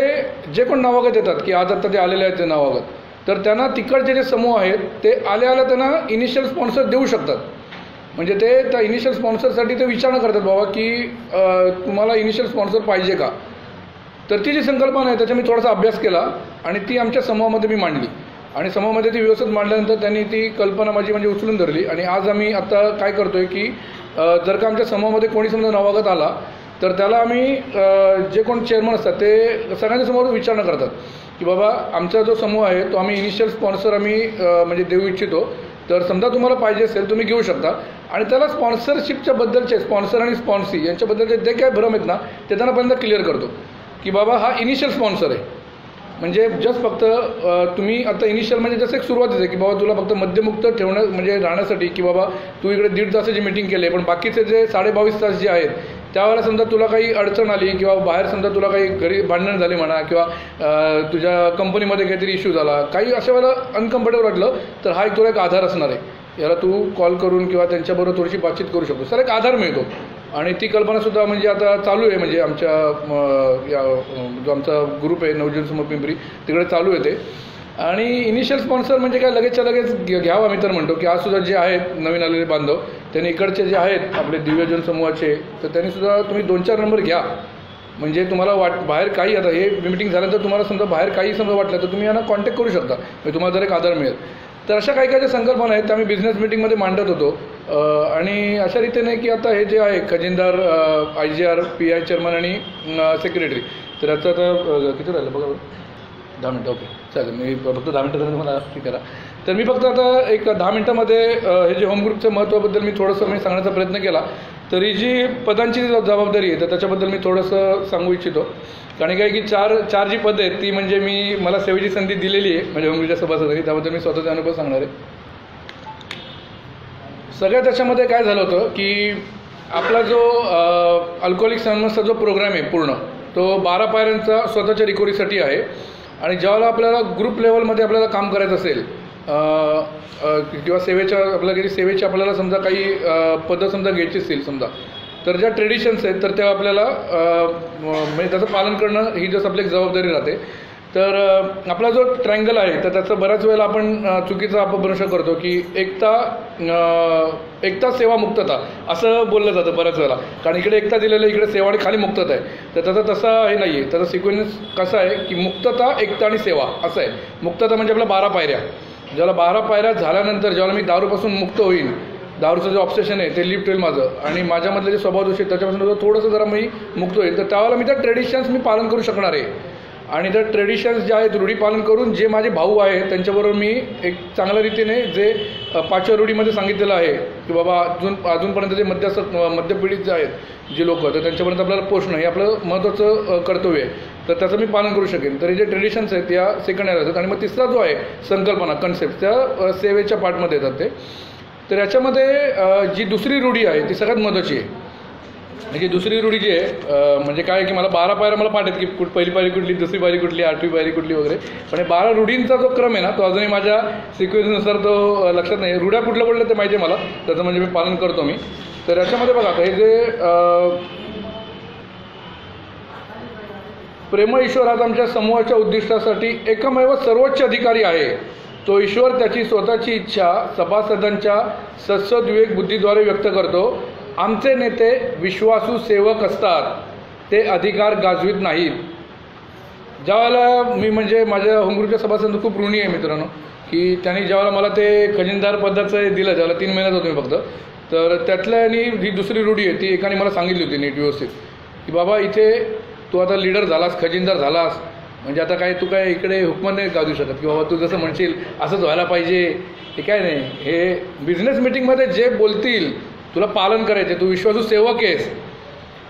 जे कोण नावागत येतात की आज आता ते आलेले आहेत ते नावागत, तर त्यांना तिकडचे जे समूह आहेत ते आल्या त्यांना इनिशियल स्पॉन्सर देऊ शकतात. म्हणजे ते त्या इनिशियल स्पॉन्सरसाठी ते विचारणा करतात बाबा की तुम्हाला इनिशियल स्पॉन्सर पाहिजे का. तर ती जी संकल्पना आहे त्याचा मी थोडासा अभ्यास केला आणि ती आमच्या समूहामध्ये मी मांडली. आणि समूहामध्ये ती व्यवस्थित मांडल्यानंतर त्यांनी ती कल्पना माझी म्हणजे उचलून धरली. आणि आज आम्ही आता काय करतो आहे की जर का आमच्या समूहामध्ये कोणी समजा नवागत आला तर त्याला आम्ही जे कोण चेअरमन असतात ते सगळ्यांच्या समोर विचारणा करतात की बाबा आमचा जो समूह आहे तो आम्ही इनिशियल स्पॉन्सर आम्ही म्हणजे देऊ इच्छितो, तर समजा तुम्हाला पाहिजे असेल तुम्ही घेऊ शकता. आणि त्याला स्पॉन्सरशिपच्या बद्दलचे स्पॉन्सर आणि स्पॉन्सी यांच्याबद्दलचे जे काय भ्रम आहेत ना ते त्यांना पहिल्यांदा क्लिअर करतो की बाबा हा इनिशियल स्पॉन्सर आहे. म्हणजे जस्ट फक्त तुम्ही आता इनिशियल म्हणजे जसं एक सुरुवातीच आहे की बाबा तुला फक्त मद्यमुक्त ठेवणं म्हणजे राहण्यासाठी की बाबा तू इकडे 1.5 तासाची मीटिंग केली पण बाकीचे जे 22.5 तास जे आहेत त्यावेळेला समजा तुला काही अडचण आली किंवा बाहेर समजा तुला काही घरी भांडण झाले म्हणा किंवा तुझ्या कंपनीमध्ये काहीतरी इश्यू झाला, काही अशा वेळेला अनकम्फर्टेबल वाटलं तर हा एक तुला एक आधार असणार आहे. याला तू कॉल करून किंवा त्यांच्याबरोबर थोडीशी बातचीत करू शकतो. सर एक आधार मिळतो. आणि ती कल्पनासुद्धा म्हणजे आता चालू आहे. म्हणजे आमच्या जो आमचा ग्रुप आहे नवजीवन समूह पिंपरी तिकडे चालू आहे ते. आणि इनिशियल स्पॉन्सर म्हणजे काय लगेचच्या लगेच घ्यावा मी तर म्हणतो की आजसुद्धा जे आहेत नवीन आलेले बांधव त्यांनी इकडचे जे आहेत आपले दिव्यजन समूहाचे तर त्यांनीसुद्धा तुम्ही 2-4 नंबर घ्या. म्हणजे तुम्हाला बाहेर काही आता हे मीटिंग झाल्यानंतर तुम्हाला समजा बाहेर काही समजा वाटलं तर तुम्ही यांना कॉन्टॅक्ट करू शकता. म्हणजे तुम्हाला जर एक आधार मिळेल. तर अशा काही काही ज्या संकल्पना आहेत त्या आम्ही बिझनेस मीटिंगमध्ये मांडत होतो. आणि अशा रीतीने की आता हे जे आहे खजिनदार, IGR, PI चेअरमन आणि सेक्रेटरी तर याचं आता किती राहिलं बघा 10 मिनटं. ओके चालेल, मी फक्त 10 मिनटं जर मला ठीक करा. तर मी फक्त आता एक 10 मिनटामध्ये हे जे होम ग्रुपच्या महत्त्वाबद्दल मी थोडंसं मी सांगण्याचा प्रयत्न केला. तरी जी पदांची जबाबदारी आहे तर त्याच्याबद्दल मी थोडंसं सांगू इच्छितो. कारण काय की चार जी पदं आहेत ती म्हणजे मला सेवेची संधी दिलेली आहे म्हणजे होम ग्रुपच्या सभासदांनी, त्याबद्दल मी स्वतःचा अनुभव सांगणार आहे. सगळ्यात त्याच्यामध्ये काय झालं होतं की आपला जो अल्कोहोलिक्स अनोनिमसचा जो प्रोग्राम आहे पूर्ण तो 12 पायऱ्यांचा स्वतःच्या रिकव्हरीसाठी आहे. आणि ज्यावेळेला आपल्याला ग्रुप लेवलमध्ये आपल्याला काम करायचं असेल किंवा सेवेच्या आपल्याला काही सेवेची आपल्याला समजा काही पदं समजा घ्यायची असतील समजा तर ज्या ट्रेडिशन्स आहेत तर त्या आपल्याला म्हणजे त्याचं पालन करणं ही जसं आपली एक जबाबदारी राहते. तर आपला जो ट्रायंगल आहे तर त्याचं बऱ्याच वेळेला आपण चुकीचा अपभ्रंश करतो की एकता सेवा मुक्तता असं बोललं जातं बऱ्याच वेळेला. कारण इकडे एकता दिलेलं आहे, इकडे सेवा आणि खाली मुक्तता आहे. तर त्याचा तसा हे नाही आहे. त्याचा सिक्वेन्स कसा आहे की मुक्तता, एकता आणि सेवा असं आहे. मुक्तता म्हणजे आपल्या 12 पायऱ्या. ज्याला 12 पायऱ्या झाल्यानंतर ज्यावेळेला मी दारूपासून मुक्त होईन, दारूचं जे ऑब्सेशन आहे ते लिफ्ट होईल माझं आणि माझ्यामधले जे स्वभाव दोष आहेत त्याच्यापासून थोडंसं जरा मी मुक्त होईल तर त्यावेळेला मी त्या ट्रेडिशन्स मी पालन करू शकणार आहे. आणि त्या ट्रेडिशन्स ज्या आहेत रूढी पालन करून जे माझे भाऊ आहेत त्यांच्याबरोबर मी एक चांगल्या रीतीने जे 5व्या रूढीमध्ये सांगितलेलं आहे की बाबा अजूनपर्यंत जे मध्यपिढीत जे आहेत जे लोक तर त्यांच्यापर्यंत आपल्याला पोचणं हे आपलं महत्त्वाचं कर्तव्य आहे. तर त्याचं मी पालन करू शकेन. तर हे जे ट्रेडिशन्स आहेत या सेकंड यायला जातात. आणि मग तिसरा जो आहे संकल्पना कन्सेप्ट त्या सेवेच्या पार्टमध्ये येतात ते. तर याच्यामध्ये जी दुसरी रूढी आहे ती सगळ्यात महत्त्वाची आहे. म्हणजे दुसरी रूढी जी आहे म्हणजे काय की मला 12 पायऱ्या मला पाठ आहेत की पहिली पायरी कुठली, दुसरी पायरी कुठली, 8वी पायरी कुठली वगैरे. पण हे 12 रूढींचा जो क्रम आहे ना तो अजूनही माझ्या सिक्वेन्सनुसार तो लक्षात नाही. रूढ्या कुठल्या ते माहिती आहे मला, त्याचं म्हणजे मी पालन करतो मी. तर याच्यामध्ये बघा हे जे प्रेम ईश्वर आज आमच्या समूहाच्या उद्दिष्टासाठी एकमेव सर्वोच्च अधिकारी आहे. तो ईश्वर त्याची स्वतःची इच्छा सभासदांच्या सद्सद्विवेक बुद्धीद्वारे व्यक्त करतो. आमचे नेते विश्वासू सेवक असतात, ते अधिकार गाजवीत नाहीत. ज्यावेळेला मी म्हणजे माझ्या होमग्रुपच्या सभासदांचं खूप ऋणी आहे मित्रांनो, की त्यांनी ज्यावेळेला मला ते खजिनदार पदाचं दिलं, ज्यावेळेला 3 महिन्यात होतो मी फक्त, तर त्यातल्या आणि ही दुसरी रूढी आहे ती एकाने मला सांगितली होती नीट व्यवस्थित, की बाबा इथे तू आता लीडर झालास, खजिनदार झालास, म्हणजे आता काय तू काय इकडे हुकमत नाही गाजू शकत की बाबा तू जसं म्हणशील असंच व्हायला पाहिजे. हे काय नाही, हे बिझनेस मिटिंगमध्ये जे बोलतील तुला पालन करायचे. तू विश्वासू सेवक आहेस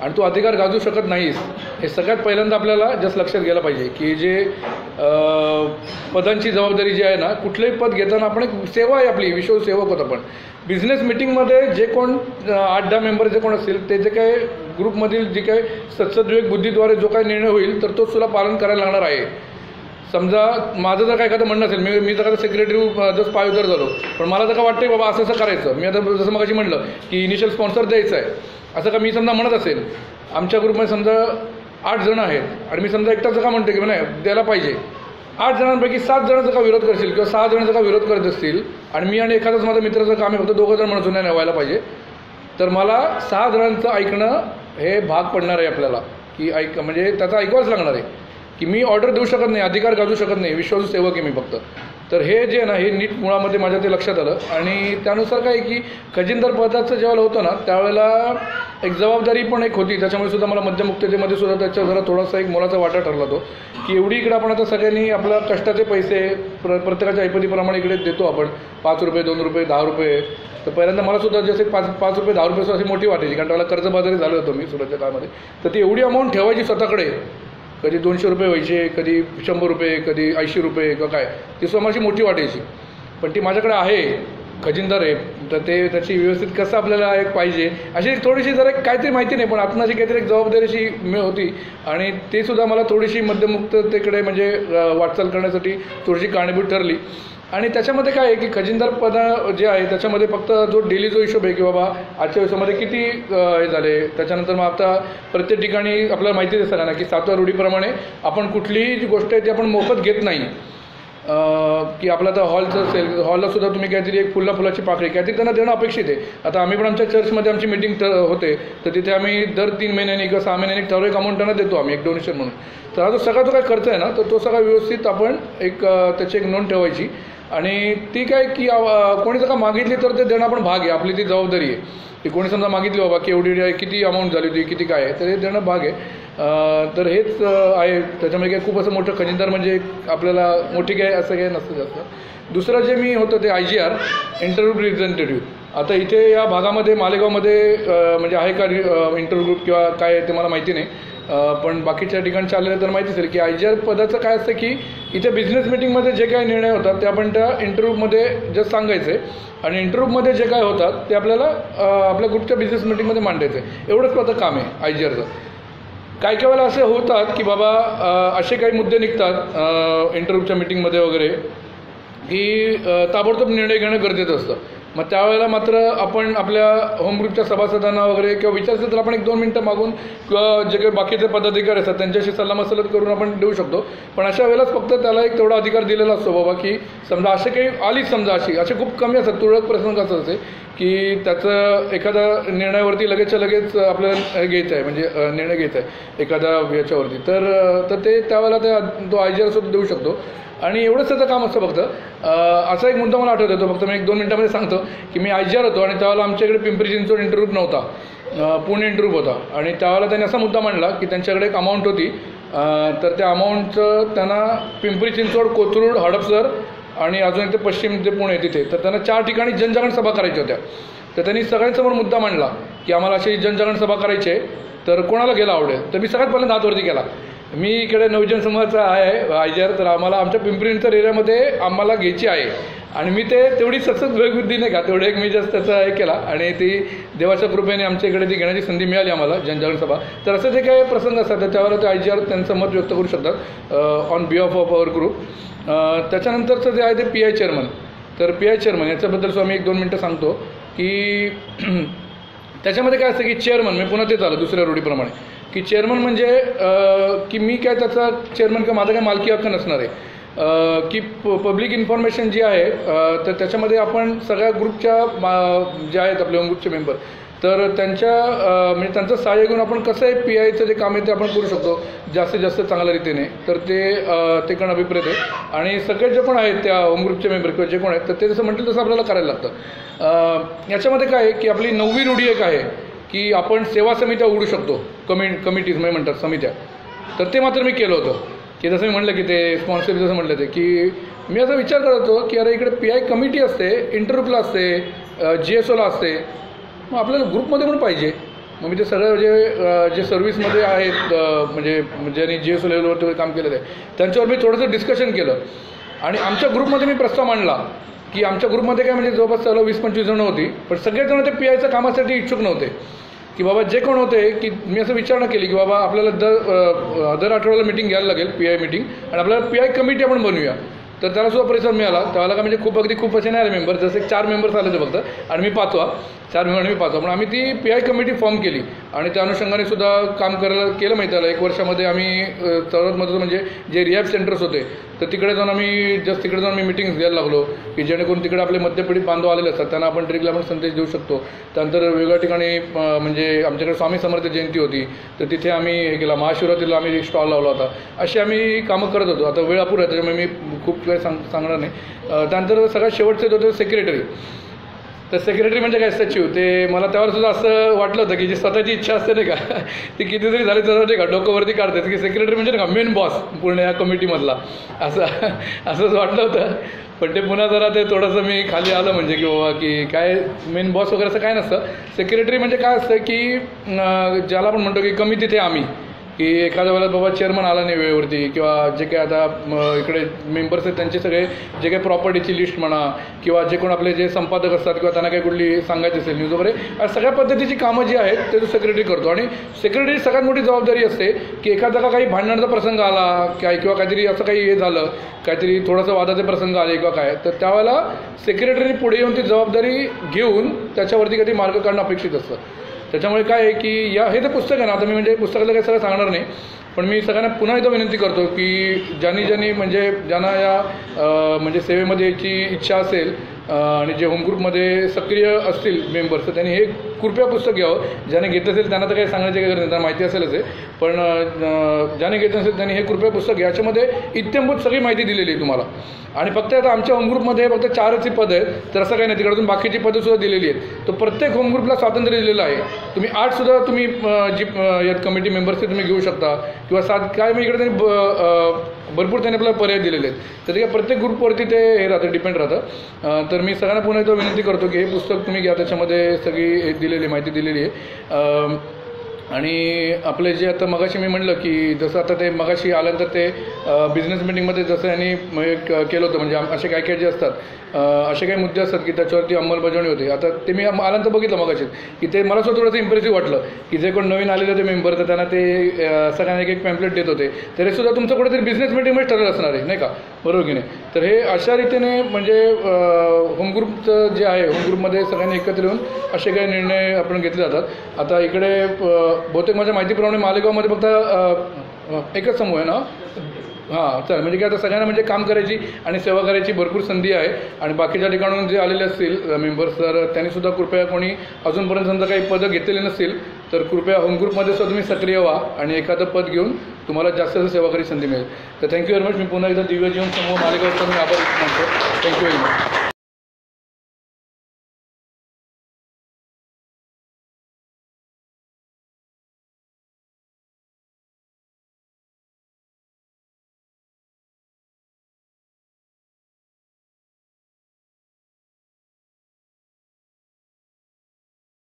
आणि तू अधिकार गाजू शकत नाहीस. हे सगळ्यात पहिल्यांदा आपल्याला जस्ट लक्षात घ्यायला पाहिजे की जे पदांची जबाबदारी जी आहे ना, कुठलंही पद घेताना आपण एक सेवा आहे आपली, विश्वासू सेवक होतो आपण. बिझनेस मिटिंगमध्ये जे कोण 8-10 मेंबर जे कोण असतील ते जे काही ग्रुपमधील जे काही सद्सद्विवेक बुद्धीद्वारे जो काही निर्णय होईल तर तो तुला पालन करायला लागणार आहे. समजा माझं जर काय एखादं म्हणणं असेल, मी जर का सेक्रेटरी जस्ट पायदर झालो, पण मला जर का वाटतं बाबा असं करायचं, मी आता जसं मगाशी म्हटलं की इनिशियल स्पॉन्सर द्यायचं आहे, असं का मी समजा म्हणत असेल, आमच्या ग्रुपमध्ये समजा 8 जण आहेत आणि मी समजा एकटाच जर का म्हणतो की नाही द्यायला पाहिजे, 8 जणांपैकी 7 जण जर का विरोध करतील किंवा 6 जण जर का विरोध करत असतील आणि मी आणि एखादाच माझा मित्राचं काम आहे फक्त 2 जण म्हणून नाही व्हायला पाहिजे, तर मला 6 जणांचं ऐकणं हे भाग पडणार आहे आपल्याला, की म्हणजे त्याचं ऐकावंच लागणार आहे की मी ऑर्डर देऊ शकत नाही, अधिकार गाजू शकत नाही, विश्वासू सेवक आहे मी फक्त. तर हे जे आहे ना हे नीट मुळामध्ये माझ्या ते लक्षात आलं. आणि त्यानुसार काय की खजिनदार पदाचं ज्यावेळेला होतं ना त्यावेळेला एक जबाबदारी पण एक होती. त्याच्यामुळे सुद्धा मला मध्यमुक्ततेमध्ये सुद्धा त्याच्या जरा थोडासा एक मोलाचा वाटा ठरला तो, की एवढी इकडे आपण आता सगळ्यांनी आपल्या कष्टाचे पैसे प्रत्येकाच्या ऐपतीप्रमाणे इकडे देतो आपण, 5 रुपये, 2 रुपये, 10 रुपये. तर पहिल्यांदा मला सुद्धा जसे 5 रुपये 10 रुपये अशी मोठी वाटायची, कारण त्याला कर्जबाजारी झालं होतं मी सुरुवातीच्या काळामध्ये. तर ती एवढी अमाऊंट ठेवायची स्वतःकडे, कधी 200 रुपये व्हायचे, कधी 100 रुपये, कधी 80 रुपये किंवा काय, ती स्वतःची मोठी वाटायची. पण ती माझ्याकडे आहे, खजिनदार आहे, तर ते त्याची व्यवस्थित कसं आपल्याला एक पाहिजे अशी थोडीशी जरा काहीतरी माहिती नाही, पण आतून अशी काहीतरी एक जबाबदारी अशी होती. आणि ते सुद्धा मला थोडीशी मध्यमुक्ततेकडे म्हणजे वाटचाल करण्यासाठी थोडीशी कारणीभूत ठरली. आणि त्याच्यामध्ये काय आहे की खजिनदार पद जे आहे त्याच्यामध्ये फक्त जो डेली जो हिशोब आहे की बाबा आजच्या दिवसामध्ये किती हे झाले, त्याच्यानंतर मग आता प्रत्येक ठिकाणी आपल्याला माहितीच असेल ना की 7व्या रूढीप्रमाणे आपण कुठलीही जी गोष्ट आहे ती आपण मोफत घेत नाही. की आपलं आता हॉलचं असेल, हॉलला सुद्धा तुम्ही काहीतरी एक फुलाची पाकळी काहीतरी त्यांना देणं अपेक्षित आहे. आता आम्ही पण आमच्या चर्चमध्ये आमची मीटिंग होते, तर तिथे आम्ही दर 3 महिन्यांनी किंवा 6 महिन्यांनी ठराविक अमाऊंट त्यांना देतो आम्ही एक डोनेशन म्हणून. तर हा जो सगळा जो काय खर्च आहे ना तर तो सगळा व्यवस्थित आपण एक त्याची एक नोंद ठेवायची. आणि ती काय की कोणी जर का मागितली तर ते देणं आपण भाग आहे, आपली ती जबाबदारी आहे. की कोणी समजा मागितली बाबा की एवढी किती अमाऊंट झाली होती, किती काय आहे, तर हे देणं भाग आहे. तर हेच आहे. त्याच्यामध्ये काय खूप असं मोठं खजिनदार म्हणजे आपल्याला मोठी काय असं काय नसतं जास्त. दुसरं जे मी होतं ते IGR इंटरग्रुप रिप्रेझेंटेटिव्ह. आता इथे या भागामध्ये मालेगावमध्ये म्हणजे आहे का इंटरग्रुप किंवा काय ते मला माहिती नाही, पण बाकीच्या ठिकाणी चाललेलं तर माहिती असेल की IGR पदाचं काय असतं की इथे बिझनेस मिटिंगमध्ये जे काही निर्णय होतात ते आपण त्या इंटरग्रुपमध्ये जस्ट सांगायचे आणि इंटरग्रुपमध्ये जे काय होतात ते आपल्याला आपल्या ग्रुपच्या बिझनेस मिटिंगमध्ये मांडायचं आहे. एवढंच माझं काम आहे IGRचं. काही वेळेला असे होतात की बाबा असे काही मुद्दे निघतात इंटरग्रुपच्या मिटिंगमध्ये वगैरे की ताबडतोब निर्णय घेणं गरजेचं असतं. मग त्यावेळेला मात्र आपण आपल्या होम ग्रुपच्या सभासदांना वगैरे किंवा विचारायचं तर आपण 1-2 मिनटं मागून किंवा जे काही बाकीचे पदाधिकारी असतात त्यांच्याशी सल्लामसलत करून आपण देऊ शकतो. पण अशा वेळेलाच फक्त त्याला एक तेवढा अधिकार दिलेला असतो बाबा की समजा असे काही आलीच समजा असे खूप कमी असतात तुरळक प्रसंग असं असे की त्याचं एखादा निर्णयावरती लगेचच्या लगेच आपल्याला घ्यायचं आहे, म्हणजे निर्णय घ्यायचा आहे एखाद्या याच्यावरती, तर ते त्यावेळेला तो IGRसुद्धा देऊ शकतो. आणि एवढंच त्याचं काम असतं फक्त. असा एक मुद्दा मला आठवत येतो, फक्त मी 1-2 मिनटामध्ये सांगतो की मी IGR होतो आणि त्यावेळेला आमच्याकडे पिंपरी चिंचवड इंटरग्रुप नव्हता, पुणे इंटरग्रुप होता. आणि त्यावेळेला त्यांनी असा मुद्दा मांडला की त्यांच्याकडे एक अमाऊंट होती, तर त्या अमाऊंटचं त्यांना पिंपरी चिंचवड, कोथरूड, हडपसर आणि अजून एक ते पश्चिम ते पुणे तिथे, तर त्यांना 4 ठिकाणी जनजागरण सभा करायच्या होत्या. तर त्यांनी सगळ्यांसमोर मुद्दा मांडला की आम्हाला अशी जनजागरण सभा करायची आहे, तर कोणाला गेला आवडेल. तर मी सगळ्यात पहिल्यांदा हातवरती केला मी इकडे नवजन समाजाचा आहे आयजर, तर आम्हाला आमच्या पिंपरी चिंचवड एरियामध्ये आम्हाला घ्यायची आहे आणि मी ते तेवढी सक्सेस बुद्धी नाही का, तेवढं एक मी जास्त त्याचा हे केला आणि ती देवाच्या कृपेने आमच्या इकडे ती घेण्याची संधी मिळाली आम्हाला जनजागरण सभा. तर असं जे काही प्रसंग असतात त्याच्यावर ते आयजीआर त्यांचं मत व्यक्त करू शकतात on behalf of our group. त्याच्यानंतरचं जे आहे ते PI चेअरमन. तर PI चेअरमन याच्याबद्दल सुद्धा मी 1-2 मिनटं सांगतो की त्याच्यामध्ये काय असतं की चेअरमन, मी पुन्हा तेच आलं दुसऱ्या रूढीप्रमाणे की चेअरमन म्हणजे की मी काय त्याचा चेअरमन किंवा माझा काय मालकी हक्क नसणार आहे की पब्लिक इन्फॉर्मेशन जी आहे तर त्याच्यामध्ये आपण सगळ्या ग्रुपच्या जे आहेत आपले होम ग्रुपचे मेंबर, तर त्यांच्या म्हणजे त्यांचं सहाय्य घेऊन आपण कसं आहे PIचं जे काम आहे ते आपण करू शकतो जास्तीत जास्त चांगल्या रीतीने. तर ते करणं अभिप्रेत आहे आणि सगळे जे पण आहेत त्या होम ग्रुपचे मेंबर किंवा जे कोण आहेत तर ते जसं म्हटलं तसं आपल्याला करायला लागतं. याच्यामध्ये काय आहे की आपली 9वी रूढी एक आहे की आपण सेवा समित्या उघडू शकतो, कमिटीज म्हणजे म्हणतात समित्या. तर ते मात्र मी केलं होतं की जसं मी म्हटलं की ते स्पॉन्सर जसं म्हटलं ते की मी असा विचार करत होतो की अरे इकडे PI कमिटी असते, इंटरग्रुपला असते, GSOला असते, मग आपल्याला ग्रुपमध्ये पण पाहिजे. मग मी ते सगळं जे सर्व्हिसमध्ये आहेत म्हणजे ज्यांनी GSO लेवलवरती वगैरे काम केलेलं आहे त्यांच्यावर मी थोडंसं डिस्कशन केलं आणि आमच्या ग्रुपमध्ये मी प्रस्ताव मांडला की आमच्या ग्रुपमध्ये काय म्हणजे जवळपास 20-25 जणं होती, पण सगळेजण ते PIच्या कामासाठी इच्छुक नव्हते की बाबा जे कोण होते की मी असं विचारणा केली की बाबा आपल्याला दर आठवड्याला मिटिंग घ्यायला लागेल PI मिटिंग आणि आपल्याला PI कमिटी आपण बनवूया. तर त्यालासुद्धा परिसर मिळाला. त्याला का म्हणजे खूप असे नाही आले मेंबर, जसे 4 मेंबर्स आले ते फक्त आणि मी 5वा, 4 मेंबर आणि मी 5वा, पण आम्ही ती PI कमिटी फॉर्म केली आणि त्या अनुषंगाने सुद्धा काम केलं माहिती आलं. 1 वर्षामध्ये आम्ही सर्वात महत्त्वाचं म्हणजे जे रिहॅब सेंटर्स होते तर तिकडे जाऊन आम्ही मिटिंग्स घ्यायला लागलो की जेणेकरून तिकडे आपले मध्यपीडित बांधव आलेले असतात त्यांना आपण ट्रिकला पण संदेश देऊ शकतो. त्यानंतर वेगळ्या ठिकाणी म्हणजे आमच्याकडे स्वामी समर्थ जयंती होती तर तिथे आम्ही हे केला, महाशिवरात्रीला आम्ही स्टॉल लावला होता. अशी आम्ही कामं करत होतो. आता वेळ अपुरा आहे त्याच्यामुळे मी खूप काही सांगणार नाही. त्यानंतर सगळ्यात शेवटचे होते सेक्रेटरी. तर सेक्रेटरी म्हणजे काय सचिव, ते मला त्यावर सुद्धा असं वाटलं होतं की जी स्वतःची इच्छा असते नाही का ती कितीतरी झाली तर नाही का डोकंवरती काढतात की सेक्रेटरी म्हणजे नाही का मेन बॉस पूर्ण या कमिटीमधला, असंच वाटलं होतं. पण ते पुन्हा जरा ते थोडंसं मी खाली आलं म्हणजे की बाबा की काय मेन बॉस वगैरे असं काय नसतं. सेक्रेटरी म्हणजे काय असतं की ज्याला आपण म्हणतो की कमी तिथे आम्ही, की एखाद्या वेळेला बाबा चेअरमन आला नाही वेळेवरती किंवा जे काही आता इकडे मेंबर्स आहेत त्यांचे सगळे जे काही प्रॉपर्टीची लिस्ट म्हणा किंवा जे कोण आपले जे संपादक असतात किंवा त्यांना काही कुठली सांगायची असेल न्यूज वगैरे, अशा सगळ्या पद्धतीची कामं जी आहेत ते तो सेक्रेटरी करतो. आणि सेक्रेटरी सगळ्यात मोठी जबाबदारी असते की एखादा काही भांडणाचा प्रसंग आला किंवा काहीतरी असं काही हे झालं, काहीतरी थोडंसं वादाचे प्रसंग आले किंवा काय, तर त्यावेळेला सेक्रेटरीने पुढे येऊन ती जबाबदारी घेऊन त्याच्यावरती काही मार्ग काढणं अपेक्षित असतं. त्याच्यामुळे काय आहे की हे तर पुस्तक आहे ना, आता मी म्हणजे पुस्तकाला काही सगळं सांगणार नाही, पण मी सगळ्यांना पुन्हा एकदा विनंती करतो की ज्यांनी म्हणजे ज्यांना या म्हणजे सेवेमध्ये याची इच्छा असेल आणि जे होम ग्रुपमध्ये सक्रिय असतील मेंबर्स तर त्यांनी हे कृपया पुस्तक घ्यावं. ज्याने घेतलं असेल त्यांना तर काही सांगण्याची गरज नाही, त्यांना माहिती असेलच आहे, पण ज्याने घेतलं असेल त्यांनी हे कृपया पुस्तक घ्या. याच्यामध्ये इत्यंभूत सगळी माहिती दिलेली आहे तुम्हाला. आणि फक्त आता आमच्या होम ग्रुपमध्ये फक्त 4च पद आहेत, तर असं काही नाही, तिकडून बाकीची पदंसुद्धा दिलेली आहेत. तर प्रत्येक होम ग्रुपला स्वातंत्र्य दिलेलं आहे. तुम्ही 8सुद्धा तुम्ही जी यात कमिटी मेंबर्स तुम्ही घेऊ शकता किंवा 7 काय मी इकडे त्यांनी भरपूर त्यांनी आपल्याला पर्याय दिलेले आहेत. तर ते प्रत्येक ग्रुपवरती ते हे राहतं, डिपेंड राहतं. तर मी सगळ्यांना पुन्हा एकदा विनंती करतो की हे पुस्तक तुम्ही घ्या, त्याच्यामध्ये सगळी दिलेली माहिती दिलेली आहे. आणि आपले जे आता मगाशी मी म्हटलं की जसं आता ते मगाशी आल्यानंतर ते बिझनेस मीटिंगमध्ये जसं यांनी केलं होतं म्हणजे असे काय जे असतात असे काही मुद्दे असतात की त्याच्यावरती अंमलबजावणी होते. आता ते मी आल्यानंतर बघितलं मगाशी की ते मला सुद्धा थोडंसं इम्प्रेसिव्ह वाटलं की जे कोण नवीन आलेले होते मेंबर तर त्यांना ते सगळ्यांना एक पॅम्पलेट देत होते. तर हे सुद्धा तुमचं कुठेतरी बिझनेस मीटिंगमध्ये ठरलं असणार आहे नाही का, बरोबर की नाही. तर हे अशा रीतीने म्हणजे होम ग्रुपचं जे आहे होम ग्रुपमध्ये सगळ्यांनी एकत्र येऊन असे काही निर्णय आपण घेतले जातात. आता इकडे बहुतेक माझ्या माहितीप्रमाणे मालेगावमध्ये फक्त एकच समूह आहे ना, हां चल म्हणजे काय आता सगळ्यांना म्हणजे काम करायची आणि सेवा करायची भरपूर संधी आहे. आणि बाकीच्या ठिकाणून जे आलेले असतील मेंबर्स तर त्यांनीसुद्धा कृपया कोणी अजूनपर्यंत समजा काही पदं घेतलेली नसतील तर कृपया होम ग्रुपमध्ये सुद्धा तुम्ही सक्रिय व्हा आणि एखादं पद घेऊन तुम्हाला जास्त सेवा करायची संधी मिळेल. तर थँक्यू व्हेरी मच. मी पुन्हा एकदा दिव्य जीवन समूह मालेगावचा मी आभार मानतो. Thank you very much.